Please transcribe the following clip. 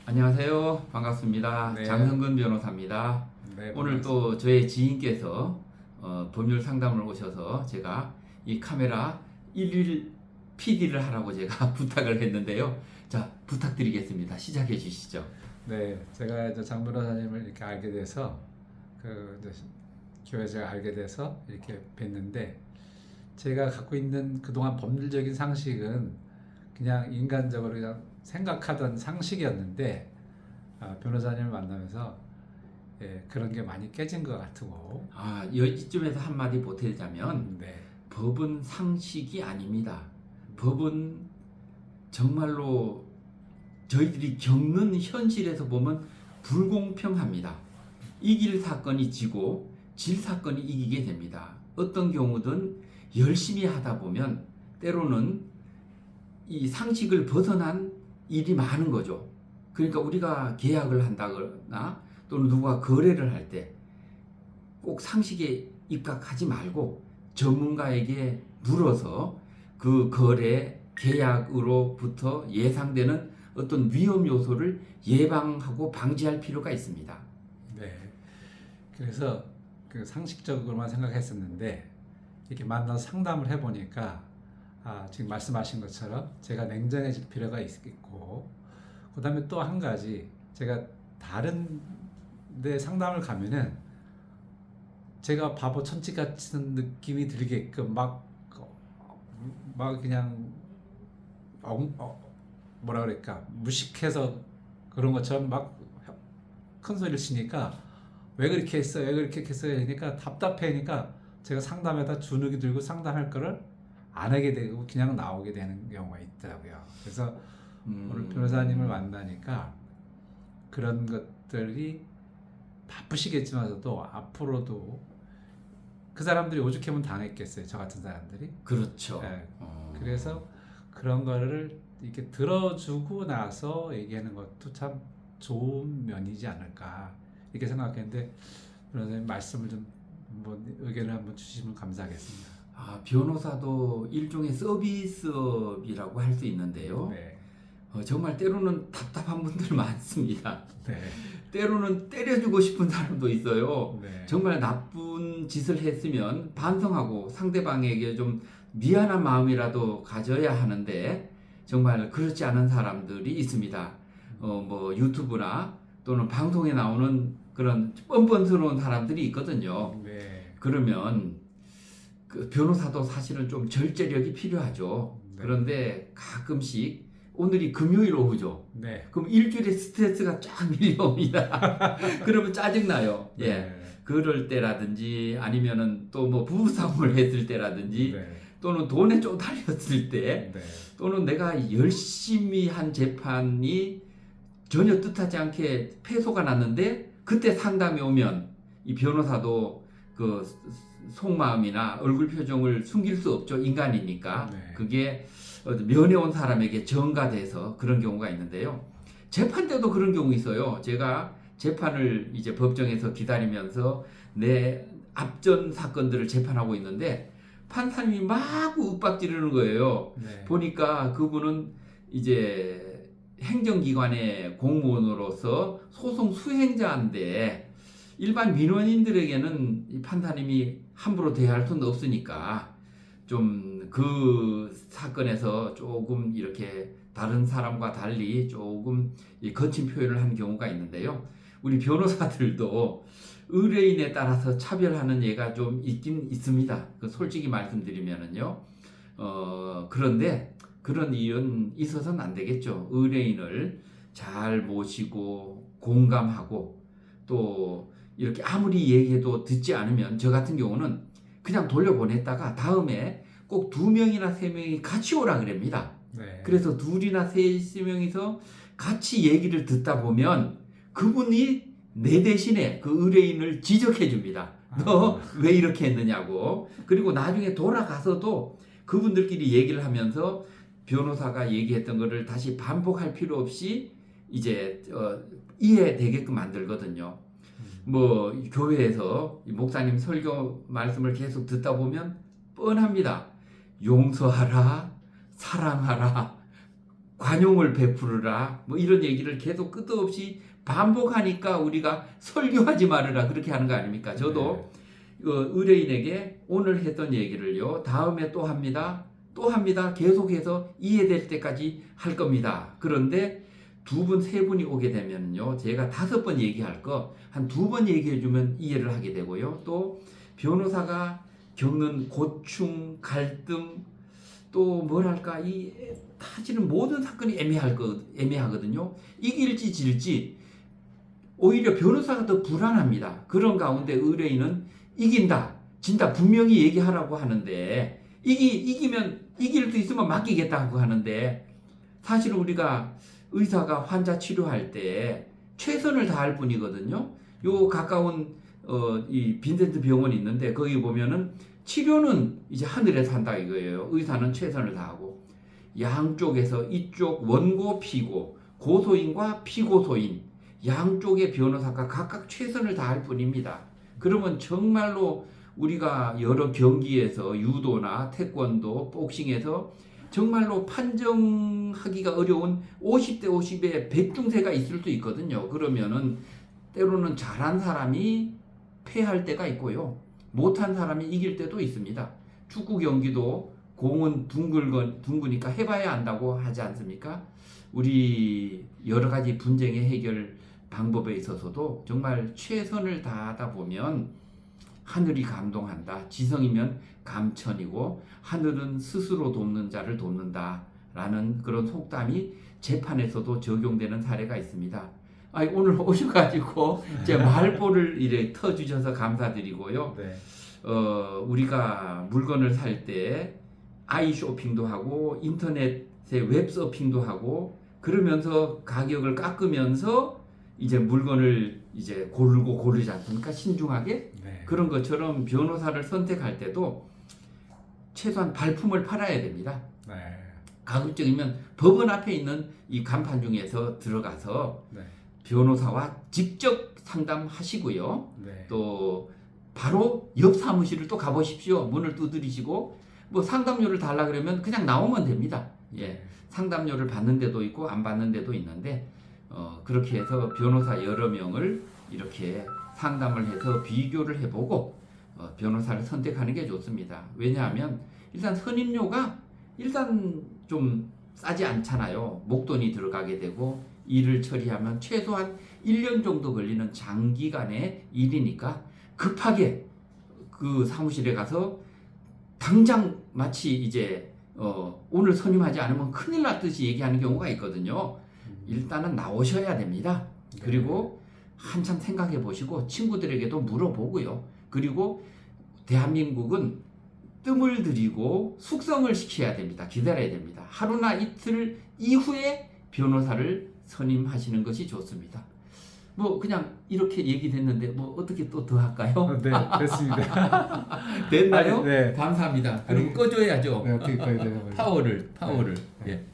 안녕하세요. 반갑습니다. 네, 장성근 변호사입니다. 네, 오늘 반갑습니다. 또 저의 지인께서 법률 상담을 오셔서 제가 이 카메라 일일 PD를 하라고 제가 부탁을 했는데요. 자, 부탁드리겠습니다. 시작해 주시죠. 네, 제가 이제 장 변호사님을 이렇게 알게 돼서 이제 교회에서 알게 돼서 이렇게 뵀는데 제가 갖고 있는 그동안 법률적인 상식은 그냥 인간적으로 그냥 생각하던 상식이었는데 변호사님을 만나면서 그런 게 많이 깨진 것 같고 이쯤에서 한마디 보태자면 네, 법은 상식이 아닙니다. 법은 정말로 저희들이 겪는 현실에서 보면 불공평합니다. 이길 사건이 지고 질 사건이 이기게 됩니다. 어떤 경우든 열심히 하다 보면 때로는 이 상식을 벗어난 일이 많은 거죠. 그러니까 우리가 계약을 한다거나 또는 누가 거래를 할 때 꼭 상식에 입각하지 말고 전문가에게 물어서 그 거래 계약으로부터 예상되는 어떤 위험 요소를 예방하고 방지할 필요가 있습니다. 네. 그래서 그 상식적으로만 생각했었는데 이렇게 만나서 상담을 해보니까 지금 말씀하신 것처럼 제가 냉정해질 필요가 있고 그다음에 또 한 가지 제가 다른 데 상담을 가면은 제가 바보 천치 같은 느낌이 들게끔 막 그냥 뭐라 그럴까 무식해서 그런 것처럼 막 큰 소리를 치니까 왜 그렇게 했어 왜 그렇게 했어요 그러니까 답답해니까 제가 상담에다 주눅이 들고 상담할 거를 안 하게 되고 그냥 나오게 되는 경우가 있더라고요. 그래서 오늘 변호사님을 만나니까 그런 것들이 바쁘시겠지만서도 앞으로도 그 사람들이 오죽하면 당했겠어요. 저 같은 사람들이. 그렇죠. 예. 그래서 그런 거를 이렇게 들어주고 나서 얘기하는 것도 참 좋은 면이지 않을까 이렇게 생각했는데 변호사님 말씀을 좀 한번 의견을 한번 주시면 감사하겠습니다. 변호사도 일종의 서비스업이라고 할 수 있는데요. 네, 정말 때로는 답답한 분들 많습니다. 네, 때로는 때려주고 싶은 사람도 있어요. 네, 정말 나쁜 짓을 했으면 반성하고 상대방에게 좀 미안한 마음이라도 가져야 하는데 정말 그렇지 않은 사람들이 있습니다. 뭐 유튜브나 또는 방송에 나오는 그런 뻔뻔스러운 사람들이 있거든요. 네, 그러면 그 변호사도 사실은 좀 절제력이 필요하죠. 네. 그런데 가끔씩 오늘이 금요일 오후죠. 네, 그럼 일주일에 스트레스가 쫙 밀려옵니다. 그러면 짜증나요. 예. 네, 그럴 때라든지 아니면은 또 뭐 부부싸움을 했을 때라든지 네, 또는 돈에 쪼달렸을 때 네, 또는 내가 열심히 한 재판이 전혀 뜻하지 않게 패소가 났는데 그때 상담이 오면 이 변호사도 그 속마음이나 얼굴 표정을 숨길 수 없죠. 인간이니까. 네. 그게 면회온 사람에게 전가돼서 그런 경우가 있는데요. 재판 때도 그런 경우 있어요. 제가 재판을 이제 법정에서 기다리면서 내 앞전 사건들을 재판하고 있는데 판사님이 마구 윽박지르는 거예요. 네. 보니까 그분은 이제 행정기관의 공무원으로서 소송 수행자인데 일반 민원인들에게는 이 판사님이 함부로 대할 수는 없으니까 좀 그 사건에서 조금 이렇게 다른 사람과 달리 조금 거친 표현을 하는 경우가 있는데요. 우리 변호사들도 의뢰인에 따라서 차별하는 예가 좀 있긴 있습니다. 그 솔직히 말씀드리면은요. 그런데 그런 일은 있어서는 안 되겠죠. 의뢰인을 잘 모시고 공감하고 또 이렇게 아무리 얘기해도 듣지 않으면 저 같은 경우는 그냥 돌려보냈다가 다음에 꼭 2명이나 3명이 같이 오라 그럽니다. 네. 그래서 2이나 3명이서 같이 얘기를 듣다 보면 그분이 내 대신에 그 의뢰인을 지적해 줍니다. 너 왜 이렇게 했느냐고. 그리고 나중에 돌아가서도 그분들끼리 얘기를 하면서 변호사가 얘기했던 거를 다시 반복할 필요 없이 이제 이해되게끔 만들거든요. 뭐 교회에서 목사님 설교 말씀을 계속 듣다 보면 뻔합니다. 용서하라, 사랑하라, 관용을 베풀으라 뭐 이런 얘기를 계속 끝도 없이 반복하니까 우리가 설교하지 말으라 그렇게 하는 거 아닙니까? 저도 의뢰인에게 오늘 했던 얘기를요 다음에 또 합니다 계속해서 이해될 때까지 할 겁니다. 그런데 두 분, 세 분이 오게 되면요 제가 5번 얘기할 거 한 2번 얘기해 주면 이해를 하게 되고요, 또 변호사가 겪는 고충, 갈등, 또 뭐랄까 이 사실은 모든 사건이 애매하거든요. 이길지 질지 오히려 변호사가 더 불안합니다. 그런 가운데 의뢰인은 이긴다, 진다 분명히 얘기하라고 하는데 이기면 이길 수 있으면 맡기겠다고 하는데 사실 우리가 의사가 환자 치료할 때 최선을 다할 뿐이거든요. 요 가까운 이 빈센트 병원이 있는데 거기 보면은 치료는 이제 하늘에서 한다 이거예요. 의사는 최선을 다하고 양쪽에서 이쪽 원고 피고 고소인과 피고소인 양쪽의 변호사가 각각 최선을 다할 뿐입니다. 그러면 정말로 우리가 여러 경기에서 유도나 태권도, 복싱에서 정말로 판정하기가 어려운 50대 50의 백중세가 있을 수 있거든요. 그러면은 때로는 잘한 사람이 패할 때가 있고요, 못한 사람이 이길 때도 있습니다. 축구 경기도 공은 둥그니까 해봐야 안다고 하지 않습니까? 우리 여러 가지 분쟁의 해결 방법에 있어서도 정말 최선을 다하다 보면 하늘이 감동한다. 지성이면 감천이고 하늘은 스스로 돕는 자를 돕는다라는 그런 속담이 재판에서도 적용되는 사례가 있습니다. 오늘 오셔가지고 제 말보를 이래 터주셔서 감사드리고요. 네. 우리가 물건을 살 때 아이 쇼핑도 하고 인터넷에 웹 서핑도 하고 그러면서 가격을 깎으면서 이제 물건을 이제 고르지 않습니까? 신중하게. 네. 그런 것처럼 변호사를 선택할 때도 최소한 발품을 팔아야 됩니다. 네. 가급적이면 법원 앞에 있는 이 간판 중에서 들어가서 네. 변호사와 직접 상담하시고요. 네. 또 바로 옆 사무실을 또 가보십시오. 문을 두드리시고 뭐 상담료를 달라 그러면 그냥 나오면 됩니다. 예, 상담료를 받는 데도 있고 안 받는 데도 있는데 그렇게 해서 변호사 여러 명을 이렇게 상담을 해서 비교를 해보고 변호사를 선택하는 게 좋습니다. 왜냐하면 일단 선임료가 일단 좀 싸지 않잖아요. 목돈이 들어가게 되고 일을 처리하면 최소한 1년 정도 걸리는 장기간의 일이니까 급하게 그 사무실에 가서 당장 마치 이제 오늘 선임하지 않으면 큰일 났듯이 얘기하는 경우가 있거든요. 일단은 나오셔야 됩니다. 그리고 한참 생각해 보시고 친구들에게도 물어보고요. 그리고 대한민국은 뜸을 들이고 숙성을 시켜야 됩니다. 기다려야 됩니다. 하루나 이틀 이후에 변호사를 선임하시는 것이 좋습니다. 뭐 그냥 이렇게 얘기됐는데 뭐 어떻게 또 더 할까요? 네, 됐습니다. 됐나요? 아니, 네. 감사합니다. 그럼 아니, 꺼줘야죠. 네, 어떻게 꺼야 되나 파워를. 네. 예.